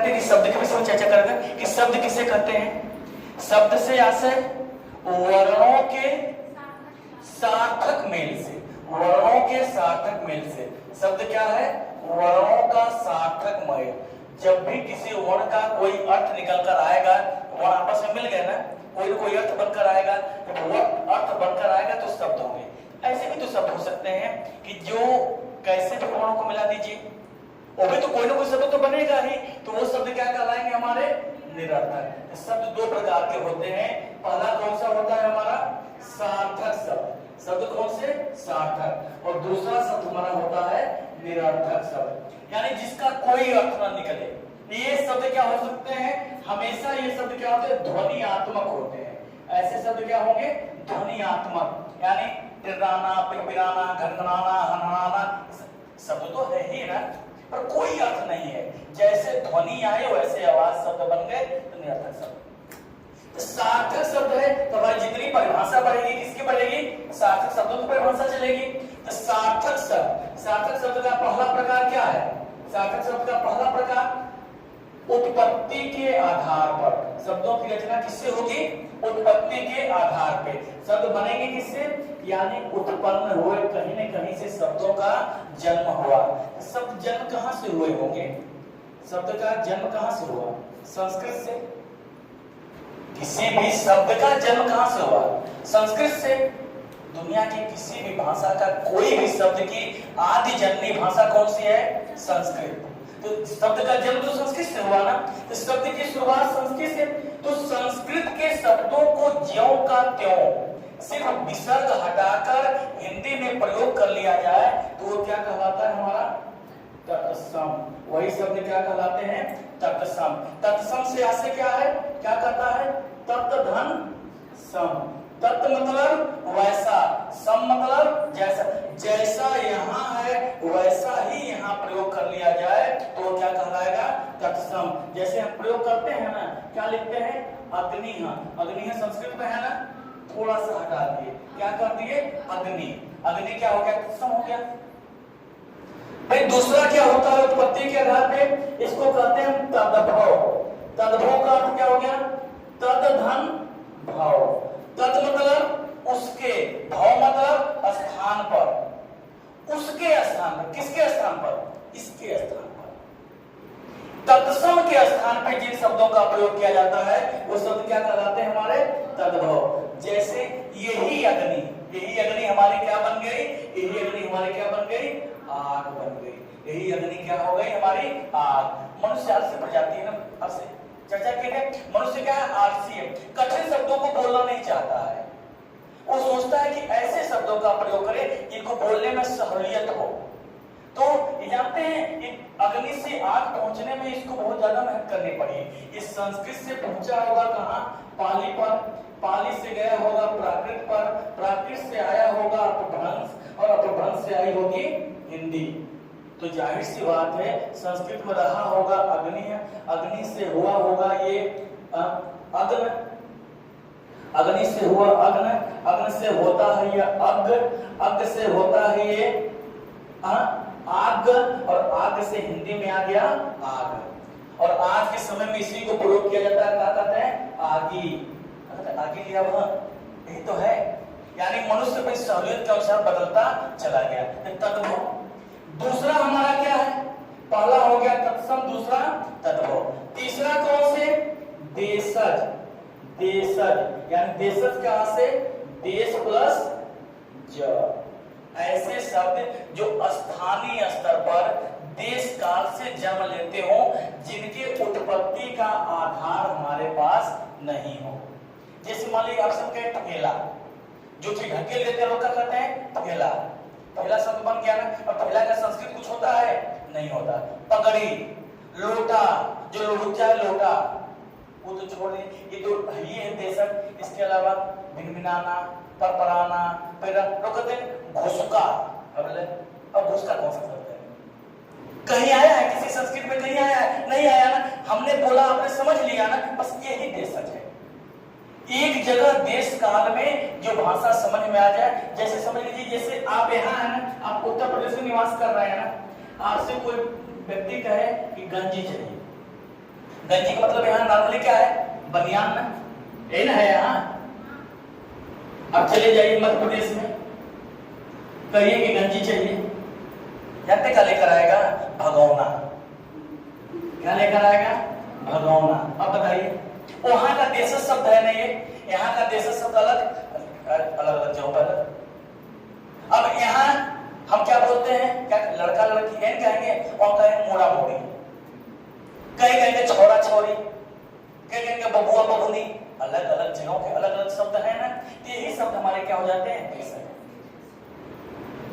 करते हैं कि शब्द के विषय में चर्चा करते हैं कि शब्द किसे कहते हैं। शब्द से आशय वर्णों के सार्थक मेल से, वर्णों के सार्थक मेल से। शब्द क्या है? वर्णों का सार्थक मेल। जब भी किसी वर्ण का कोई अर्थ निकल कर आएगा, वर्ण आपस में मिल गए ना, कोई न कोई अर्थ बनकर आएगा, जब वो अर्थ बनकर आएगा तो शब्द होंगे। ऐसे भी तो शब्द हो सकते हैं कि जो कैसे भी वर्णों को मिला दीजिए, वो भी तो कोई ना कोई शब्द तो बनेगा ही, तो वो शब्द क्या कहलाएंगे? हमारे निरर्थक। शब्द दो प्रकार के होते हैं। पहला कौन सा होता है? हमारा सार्थक शब्द। शब्द कौन से? सार्थक। और दूसरा शब्द हमारा होता है निरर्थक शब्द, यानी जिसका कोई अर्थ न निकले। ये शब्द क्या हो सकते हैं? हमेशा ये शब्द क्या होते हैं? ध्वनियात्मक होते हैं। ऐसे शब्द क्या होंगे? ध्वनियात्मक, यानी टिर्राना, पिरपिराना, घनघनाना, हनहाना, शब्द तो है ही ना, पर कोई अर्थ नहीं है। जैसे ध्वनि आए वैसे आवाज शब्द बन गए, तो निरर्थक शब्द। सार्थक शब्द है तो हमारी जितनी परिभाषा बढ़ेगी, किसकी बढ़ेगी? सार्थक शब्दों की परिभाषा चलेगी। तो सार्थक शब्द, सार्थक शब्द का पहला प्रकार क्या है? सार्थक शब्द का पहला प्रकार उत्पत्ति के आधार पर। शब्दों की रचना किससे होगी? उत्पत्ति के आधार पे। शब्द बनेंगे किससे? यानी उत्पन्न हुए, कहीं न कहीं से शब्दों का जन्म हुआ। शब्द जन्म कहां से हुए होंगे? शब्द का जन्म कहां से हुआ? संस्कृत से। किसी भी शब्द का जन्म कहां से हुआ? संस्कृत से। दुनिया की किसी भी भाषा का कोई भी शब्द की आदि जननी भाषा कौन सी है? संस्कृत। तो शब्द का जन्म तो संस्कृत से हुआ ना, तो शब्द की शुरुआत संस्कृत से। तो संस्कृत के शब्दों को ज्यों का त्यों सिर्फ विसर्ग हटाकर हिंदी में प्रयोग कर लिया जाए तो वो क्या कहलाता है? हमारा तत्सम। वही शब्द क्या कहलाते हैं? तत्सम। तत्सम से आशय क्या है? क्या करता है? तत् धन सम। तत् मतलब वैसा, सम मतलब जैसा। जैसा यहाँ है वैसा ही यहाँ प्रयोग कर लिया जाए तो क्या कहलाएगा? तत्सम। जैसे हम प्रयोग करते हैं ना, क्या लिखते हैं? अग्निः। अग्निः संस्कृत में है ना, थोड़ा सा हटा दिए, क्या कर दिए? अग्नि। अग्नि क्या हो गया? तत्सम हो गया। भाई दूसरा क्या होता है उत्पत्ति के आधार पे? इसको कहते हैं तद्भव। तद्भव का अर्थ क्या हो गया? तद्धन भाव। तद मतलब उसके, भाव मतलब स्थान पर, उसके स्थान पर। किसके स्थान पर? इसके स्थान पर। तत्सम के स्थान पर जिन शब्दों का प्रयोग किया जाता है वो शब्द क्या कहलाते हैं? हमारे तद्भव। जैसे यही अग्नि, यही अग्नि हमारी क्या बन गई? यही अग्नि हमारी क्या बन गई? आग बन गई। यही अग्नि क्या हो गई? हमारी आग। मनुष्य आलसी प्रजाति है ना, आपसे चर्चा की है। मनुष्य क्या है? आलसी है, कठिन शब्दों को बोलना नहीं चाहता है। वो सोचता है कि ऐसे शब्दों का प्रयोग करें जिनको बोलने में सहूलियत हो। तो ये जानते हैं कि अग्नि से आग पहुंचने में इसको बहुत ज्यादा मेहनत करनी पड़ी। इस संस्कृत से पहुंचा होगा कहाँ? पाली पर। पाली से गया होगा प्राकृत पर, प्राकृत से आया होगा अपभ्रंश, और अपभ्रंश से आई होगी हिंदी। तो जाहिर सी बात है संस्कृत में रहा होगा अग्नि है, अग्नि से हुआ होगा ये अग्न, अग्नि से हुआ अग्न, अग्न से होता है ये अग्ग, अग्ग से होता है ये आग, और आग से हिंदी में आ गया आग। और आज के समय में इसी को प्रयोग किया जाता है, क्या कहते हैं? आगी। आगे लिया वह, यही तो है। यानी मनुष्य अपनी सहूलियत के अनुसार बदलता चला गया। तद्भव। दूसरा हमारा क्या है? पहला हो गया तत्सम, दूसरा तद्भव। तीसरा कौन से? देशज। देशज यानी देशज क्या से? देश प्लस ज। ऐसे शब्द जो स्थानीय स्तर पर देश काल से जन्म लेते हो, जिनके उत्पत्ति का आधार हमारे पास नहीं हो। जैसे मान लीजिए आप सब कहें ठेला, जो चीज ढकेल देते हैं लोग क्या कहते हैं? ठेला। पहला शब्द बन गया ना। और ठेला का संस्कृत कुछ होता है? नहीं होता। पगड़ी, लोटा, जो लोटा है लोटा, वो तो छोड़ दिए। ये तो ये है देशक। इसके अलावा भिनभिनाना, परपराना, फिर लोग कहते हैं घुसका। अब घुसका कौन सा शब्द है? कहीं आया है किसी संस्कृत में? कहीं आया है? नहीं आया ना। हमने बोला, आपने समझ लिया ना, बस यही देशज है। एक जगह देश काल में जो भाषा समझ में आ जाए, जैसे समझ लीजिए जैसे आप यहाँ है ना, आप उत्तर प्रदेश में निवास कर रहे हैं ना, आपसे कोई व्यक्ति कहे कि गंजी चाहिए, गंजी का मतलब यहाँ नॉर्मली क्या है? बनियान ना, यही ना है यहाँ। अब चले जाइए मध्य प्रदेश में, कहिए कि गंजी चाहिए, यहाँ पे क्या लेकर आएगा? भगोना। क्या लेकर आएगा? भगोना। अब बताइए, वहां का देशज शब्द है ना ये, यहाँ का देशज शब्द अलग अलग जो अलग। अब यहाँ हम क्या बोलते हैं? क्या लड़का लड़की है कहेंगे, और कहेंगे मोड़ा मोड़ी, कहीं कहेंगे छोरा छोरी, कहीं कहेंगे बबुआ बबुनी। अलग अलग जगहों के अलग अलग शब्द है ना, यही शब्द हमारे क्या हो जाते हैं? देश।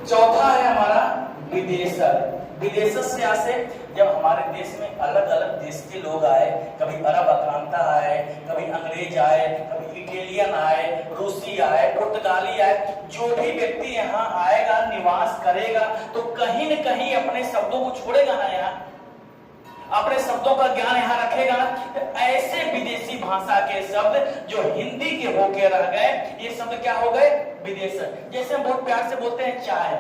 चौथा है हमारा विदेशर। विदेशर से आसे जब हमारे देश में अलग अलग देश के लोग आए, कभी अरब आक्रांता आए, कभी अंग्रेज आए, कभी इटालियन आए, रूसी आए, पुर्तगाली आए, जो भी व्यक्ति यहाँ आएगा, निवास करेगा, तो कहीं न कहीं अपने शब्दों को छोड़ेगा ना, यहाँ अपने शब्दों का ज्ञान यहाँ रखेगा ना। तो ऐसे विदेशी भाषा के शब्द जो हिंदी के होके रह गए, ये शब्द क्या हो गए? विदेशर। जैसे हम बहुत प्यार से बोलते हैं चाय,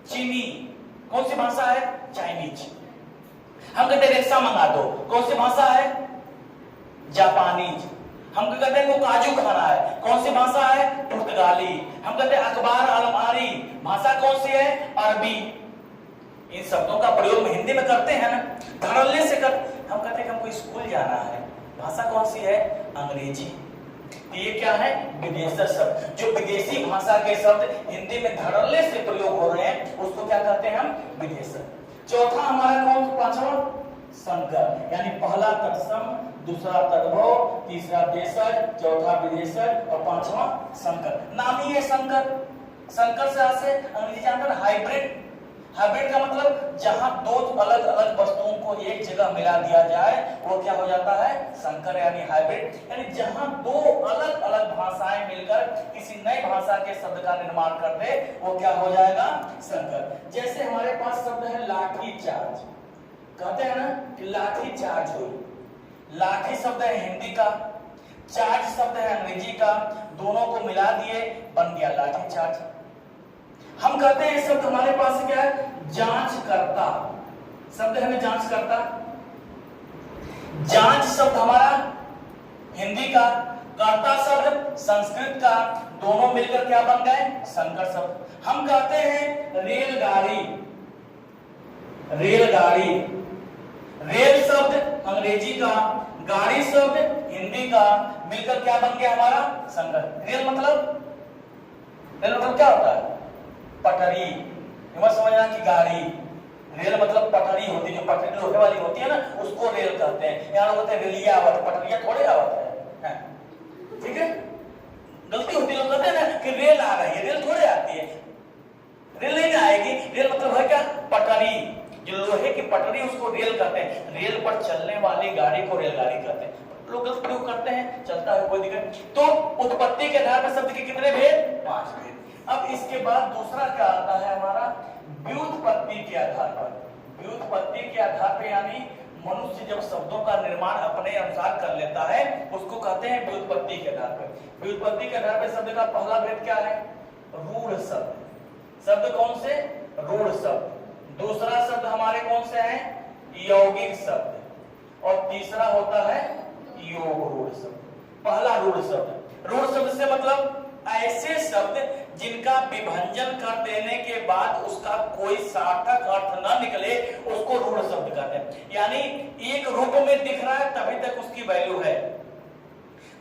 चीनी, कौन सी भाषा है? चाइनीज। हम कहते हैं रिक्शा मंगा दो, कौन सी भाषा है? जापानीज। हम कहते हैं को काजू खाना है, कौन सी भाषा है? पुर्तगाली। हम कहते हैं अखबार अलमारी, भाषा कौन सी है? अरबी। इन शब्दों का प्रयोग हिंदी में करते हैं ना, धड़ल्ले से कर। हम कहते हैं कि हमको स्कूल जाना है, भाषा कौन सी है? अंग्रेजी। ये क्या है? विदेशर शब्द। जो विदेशी भाषा के शब्द हिंदी में धड़ल्ले से प्रयोग हो रहे हैं, उसको क्या कहते हैं हम? विदेशर। चौथा हमारा कौन? पांचवा संकर, यानी पहला तत्सम, दूसरा तद्भव, तीसरा देशज, चौथा विदेशर और पांचवा संकर। नाम ही है संकर। संकर से अंग्रेजी जानते हैं हाइब्रिड। हाइब्रिड का मतलब जहां दो अलग अलग वस्तुओं को एक जगह मिला दिया जाए, वो क्या हो जाता है? संकर यानी हाइब्रिड। यानी जहां दो अलग अलग भाषाएं मिलकर किसी नई भाषा के शब्द का निर्माण कर दे, वो क्या हो जाएगा? संकर। जैसे हमारे पास शब्द है लाठी चार्ज, कहते हैं ना कि लाठी चार्ज हुई। लाठी शब्द है हिंदी का, चार्ज शब्द है अंग्रेजी का, दोनों को मिला दिए बन गया लाठी चार्ज। हम कहते हैं शब्द हमारे पास क्या है? जांच करता शब्द है ना, जांच करता। जांच शब्द हमारा हिंदी का, करता शब्द संस्कृत का, दोनों मिलकर क्या बन गए? संकर शब्द। हम कहते हैं रेलगाड़ी, रेलगाड़ी। रेल शब्द अंग्रेजी का, गाड़ी शब्द हिंदी का, मिलकर क्या बन गया हमारा? संकर। रेल मतलब क्या होता है? पटरी। मत समझना कि गाड़ी, रेल मतलब पटरी होती है, जो पटरी लोहे वाली होती है ना, उसको रेल कहते हैं। यहाँ बोलते हैं रेलिया आवत, पटरिया थोड़े आवत है, ठीक है? गलती होती है, लोग कहते हैं ना कि रेल आ रही है, रेल थोड़े आती है, रेल नहीं आएगी। रेल मतलब है क्या? पटरी। जो लोहे की पटरी उसको रेल कहते हैं। रेल पर चलने वाली गाड़ी को रेलगाड़ी कहते हैं। लोग गलत प्रयोग करते हैं, चलता है कोई दिक्कत। तो उत्पत्ति के आधार पर शब्द के कितने भेद? 5 भेद। अब इसके बाद दूसरा क्या आता है हमारा? व्युत्पत्ति के आधार पर। व्युत्पत्ति के आधार पर यानी मनुष्य जब शब्दों का निर्माण अपने अनुसार कर लेता है, उसको कहते हैं व्युत्पत्ति के आधार पर। व्युत्पत्ति के आधार पर शब्द का पहला भेद क्या है? रूढ़ शब्द। शब्द कौन से? रूढ़ शब्द। दूसरा शब्द हमारे कौन से हैं? यौगिक शब्द। और तीसरा होता है योग रूढ़ शब्द। पहला रूढ़ शब्द। रूढ़ शब्द से मतलब ऐसे शब्द जिनका विभंजन कर देने के बाद उसका कोई सार्थक अर्थ न निकले, उसको रूढ़ शब्द कहते हैं। यानी एक रूप में दिख रहा है तभी तक उसकी वैल्यू है,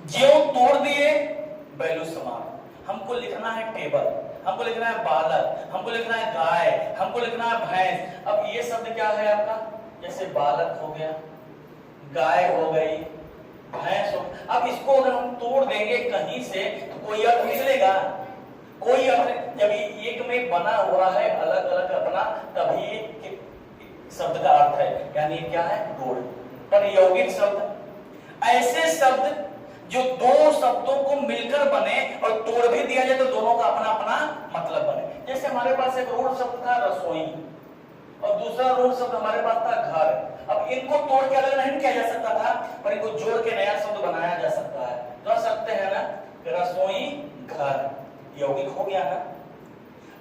ज्यों तोड़ दिए वैल्यू समाप्त। हमको लिखना है टेबल, हमको लिखना है बालक, हमको लिखना है गाय, हमको लिखना है भैंस। अब ये शब्द क्या है आपका? जैसे बालक हो गया, गाय हो गई, भैंस हो। अब इसको अगर हम तोड़ देंगे कहीं से तो कोई अर्थ निकलेगा? कोई अर्थ। जब एक में बना हुआ है अलग अलग अपना, तभी शब्द का अर्थ है, यानी क्या है? रूढ़। पर यौगिक शब्द ऐसे शब्द जो दो शब्दों को मिलकर बने और तोड़ भी दिया जाए तो दोनों का अपना अपना मतलब बने। जैसे हमारे पास एक रूढ़ शब्द था रसोई, और दूसरा रूढ़ शब्द हमारे पास था घर। अब इनको तोड़ के अलग नहीं किया जा सकता था, पर इनको जोड़ के नया शब्द बनाया जा सकता है। कर सकते हैं ना? रसोई घर यौगिक हो गया ना।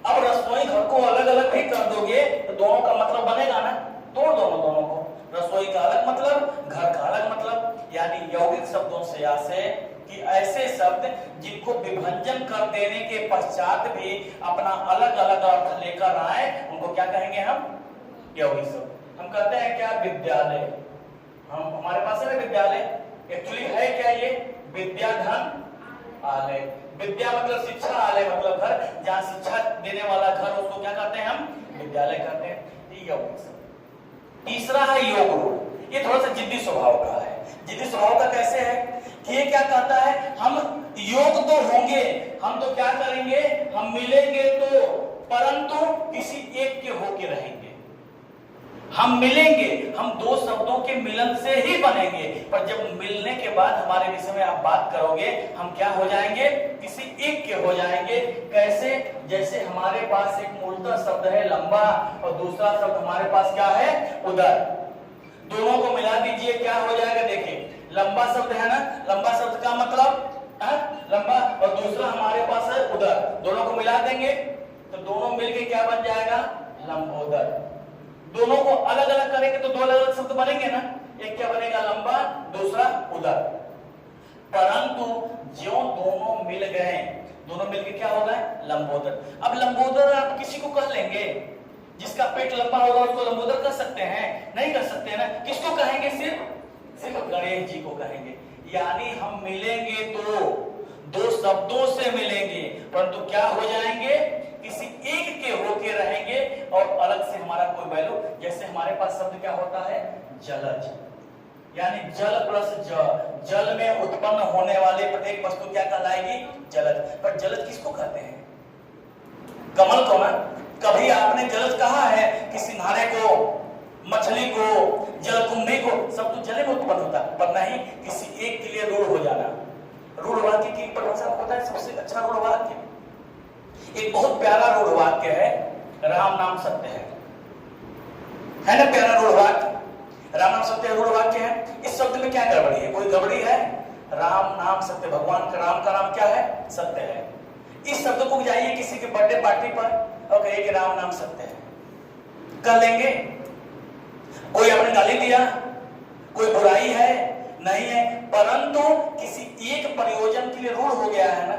अब रसोई घर को अलग अलग भी कर दोगे तो दोनों का मतलब बनेगा ना। तोड़ दोनों को, रसोई का अलग मतलब, घर का अलग से आशय कि ऐसे शब्द जिनको विभंजन कर देने के पश्चात भी अपना अलग अलग अर्थ लेकर आए उनको क्या कहेंगे हम? यौगिक शब्द। हम कहते हैं क्या? विद्यालय। हम हमारे पास है ना विद्यालय, एक्चुअली है क्या ये? विद्याधन आलय। विद्या मतलब शिक्षा, आलय मतलब घर, जहाँ शिक्षा देने वाला घर उसको क्या कहते हैं हम? विद्यालय कहते हैं। ये यौगिक शब्द। तीसरा है योग रूढ़। ये थोड़ा सा जिद्दी स्वभाव का है। जिद्दी स्वभाव का कैसे है कि ये क्या कहता है, हम योग तो होंगे, हम तो क्या करेंगे, हम मिलेंगे तो, परंतु किसी एक के होके रहेंगे। हम मिलेंगे, हम दो शब्दों के मिलन से ही बनेंगे, पर जब मिलने के बाद हमारे विषय में आप बात करोगे हम क्या हो जाएंगे? किसी एक के हो जाएंगे। कैसे? जैसे हमारे पास एक मूलतः शब्द है लंबा और दूसरा शब्द हमारे पास क्या है? उदर। दोनों को मिला दीजिए, क्या हो जाएगा? देखिए, लंबा शब्द है ना, लंबा शब्द का मतलब लंबा, और दूसरा हमारे पास है उदर। दोनों को मिला देंगे तो दोनों मिलके क्या बन जाएगा? लंबोदर। दोनों को अलग अलग करेंगे तो दो अलग अलग शब्द बनेंगे ना। एक क्या बनेगा? लंबा, दूसरा उदर। परंतु ज्यों दोनों मिल गए, दोनों मिलके क्या हो गए? लंबोदर। अब लंबोदर आप किसी को कह लेंगे, जिसका पेट लंबा होगा उसको लंबोदर कर सकते हैं? नहीं कर सकते ना। किसको कहेंगे? सिर्फ गणेश जी को कहेंगे। यानी हम मिलेंगे तो दो शब्दों से मिलेंगे, परंतु क्या हो जाएंगे? किसी एक के होके रहेंगे और अलग से हमारा कोई वैल्यू। जैसे हमारे पास शब्द क्या होता है? जलज, यानी जल प्लस ज, जल में उत्पन्न होने वाले प्रत्येक वस्तु क्या कहलाएगी? जलज। पर जलज किसको कहते हैं? कमल को ना। कभी आपने जलज कहा है कि सिंघाड़े को, मछली को, जलकुंभी को? सब तो जल में उत्पन्न होता, पर नहीं किसी एक के लिए रूढ़ हो जाना। रूढ़ वाक्य की परिभाषा पता है? सबसे अच्छा रूढ़ वाक्य, एक बहुत प्यारा रूढ़ वाक्य है, राम नाम सत्य है ना? प्यारा रूढ़ वाक्य, राम नाम सत्य रूढ़ वाक्य है। इस शब्द में क्या गड़बड़ी है? कोई गड़बड़ी है? राम नाम सत्य, भगवान का राम का नाम क्या है? सत्य है। इस शब्द को जाइए किसी के बर्थडे पार्टी पर और कहिए कि राम नाम सत्य है, कर लेंगे? कोई आपने गाली दिया? कोई बुराई है? नहीं है। परंतु किसी एक प्रयोजन के लिए रूढ़ हो गया है ना।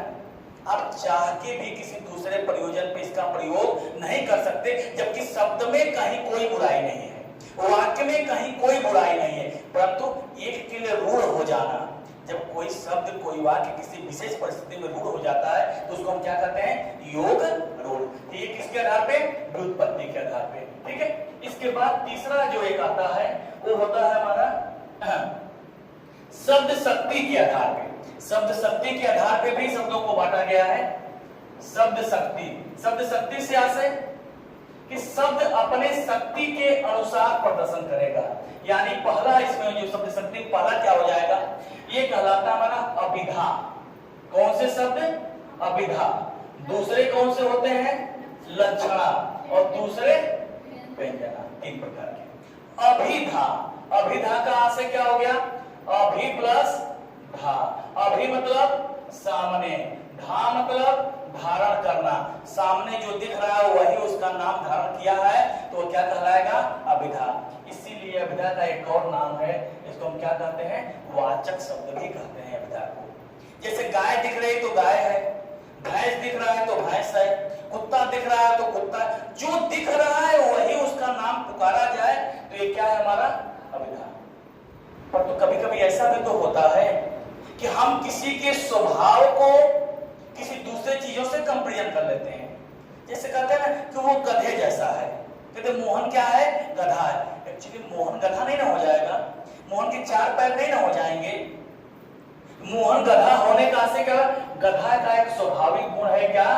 आप चाह के भी किसी दूसरे प्रयोजन पे इसका प्रयोग नहीं कर सकते, जबकि शब्द में कहीं कोई बुराई नहीं है, वाक्य में कहीं कोई बुराई नहीं है, परंतु एक के लिए रूढ़ हो जाना। जब कोई शब्द, कोई वाक्य किसी विशेष परिस्थिति में रूढ़ हो जाता है तो उसको हम क्या कहते हैं? योग रूढ़। ये किसके आधार पे? व्युत्पत्ति के आधार पे। ठीक है। इसके बाद तीसरा जो एक आता है वो होता है हमारा शब्द शक्ति के आधार पे। शब्द शक्ति के आधार पे भी शब्दों को बांटा गया है। शब्द शक्ति, शब्द शक्ति से आशय कि शब्द अपने शक्ति के अनुसार प्रदर्शन करेगा। यानी पहला इसमें जो शब्द शक्ति, पहला क्या हो जाएगा? ये कहलाता हमारा अभिधा। कौन से शब्द? अभिधा। दूसरे कौन से होते हैं? लक्षणा, और दूसरे व्यंजना। तीन प्रकार के। अभिधा, अभिधा का आशय क्या हो गया? अभि प्लस धा। अभि मतलब सामने, धा मतलब धारण करना। सामने जो दिख रहा है वही उसका नाम धारण किया है तो क्या कहलाएगा? अभिधा। इसीलिए अभिधा का एक और नाम है, इसको हम क्या कहते हैं? वाचक शब्द भी कहते हैं अभिधा को। जैसे गाय दिख रही तो गाय है, भैंस दिख रहा है तो भैंस है, कुत्ता दिख रहा है तो कुत्ता। जो दिख रहा है वही उसका नाम पुकारा जाए तो ये क्या है? हमारा अभिधा। पर तो कभी कभी ऐसा भी तो होता है कि हम किसी के स्वभाव को किसी दूसरे चीजों से कंपेरिजन कर लेते हैं। जैसे कहते हैं ना कि वो गधे जैसा है, कहते मोहन क्या है? गधा है। एक्चुअली मोहन गधा नहीं ना हो जाएगा, मोहन के चार पैर नहीं ना हो जाएंगे। मोहन गधा होने का आशय क्या? गधा का एक स्वाभाविक गुण है क्या?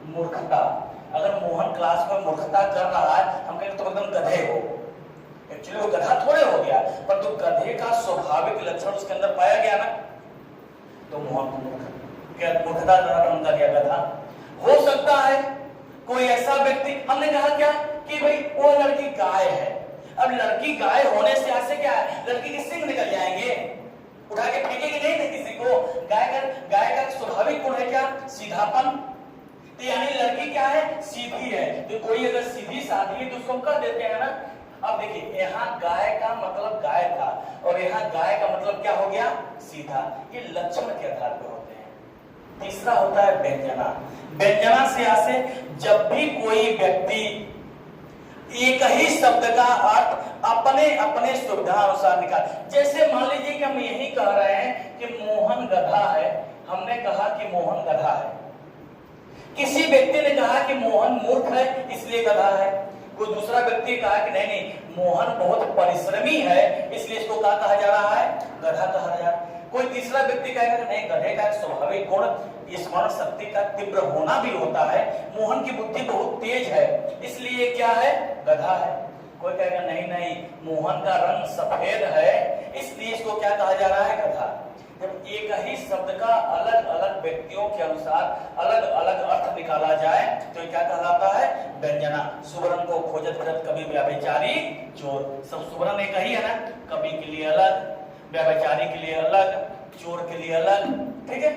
मूर्खता। अगर मोहन क्लास में मूर्खता कर रहा है, हम कहें तो एकदम गधे हो। एक्चुअली वो गधा थोड़े हो गया, पर तो गधे का स्वाभाविक लक्षण उसके अंदर पाया गया ना, तो मोहन को मूर्खता कर दिया गधा। हो सकता है कोई ऐसा व्यक्ति, हमने कहा क्या कि भाई वो लड़की गाय है। अब लड़की गाय होने से आशय क्या है? लड़की के सिंग निकल जाएंगे, उठा के फेंकेगी नहीं ना किसी को। गाय का स्वाभाविक गुण है क्या? सीधापन। तो यानी लड़की क्या है? सीधी है। तो कोई अगर सीधी साधी है तो उसको हम कर देते हैं ना, अब देखिए यहाँ गाय का मतलब गाय था और यहाँ गाय का मतलब क्या हो गया, सीधा। ये लक्षण के आधार पर होते हैं। तीसरा होता है व्यंजना। व्यंजना से आसे जब भी कोई व्यक्ति एक ही शब्द का अर्थ अपने अपने सुविधा अनुसार निकाल, जैसे मान लीजिए कि हम यही कह रहे हैं कि मोहन गधा है, हमने कहा कि मोहन गधा है। किसी व्यक्ति ने कहा कि मोहन मूर्ख है इसलिए गधा है, कोई दूसरा व्यक्ति कहा कि नहीं नहीं मोहन बहुत परिश्रमी है इसलिए इसको क्या कहा जा रहा है, गधा कहा जा रहा है। कोई तीसरा व्यक्ति कहेगा कि नहीं गधे का स्वाभाविक गुण स्मरण शक्ति का तीव्र होना भी होता है, मोहन की बुद्धि बहुत तेज है इसलिए क्या है, गधा है। कोई कहेगा नहीं नहीं मोहन का रंग सफेद है इसलिए इसको क्या कहा जा रहा है, गधा। जब एक ही शब्द का अलग अलग व्यक्तियों के अनुसार अलग अलग अर्थ निकाला जाए तो क्या कहलाता है, व्यंजना। सुवर्ण को खोजत खोजत कभी व्यभिचारी चोर, सब सुवर्ण एक ही है ना, कवि के लिए अलग, व्यभिचारी के लिए अलग, चोर के लिए अलग, ठीक है।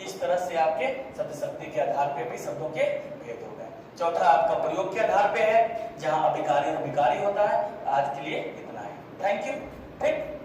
इस तरह से आपके शब्द शक्ति के आधार पे भी शब्दों के भेद हो गए। चौथा आपका प्रयोग के आधार पे है, जहां अभिकारी और विकारी होता है। आज के लिए इतना है, थैंक यू, ठीक।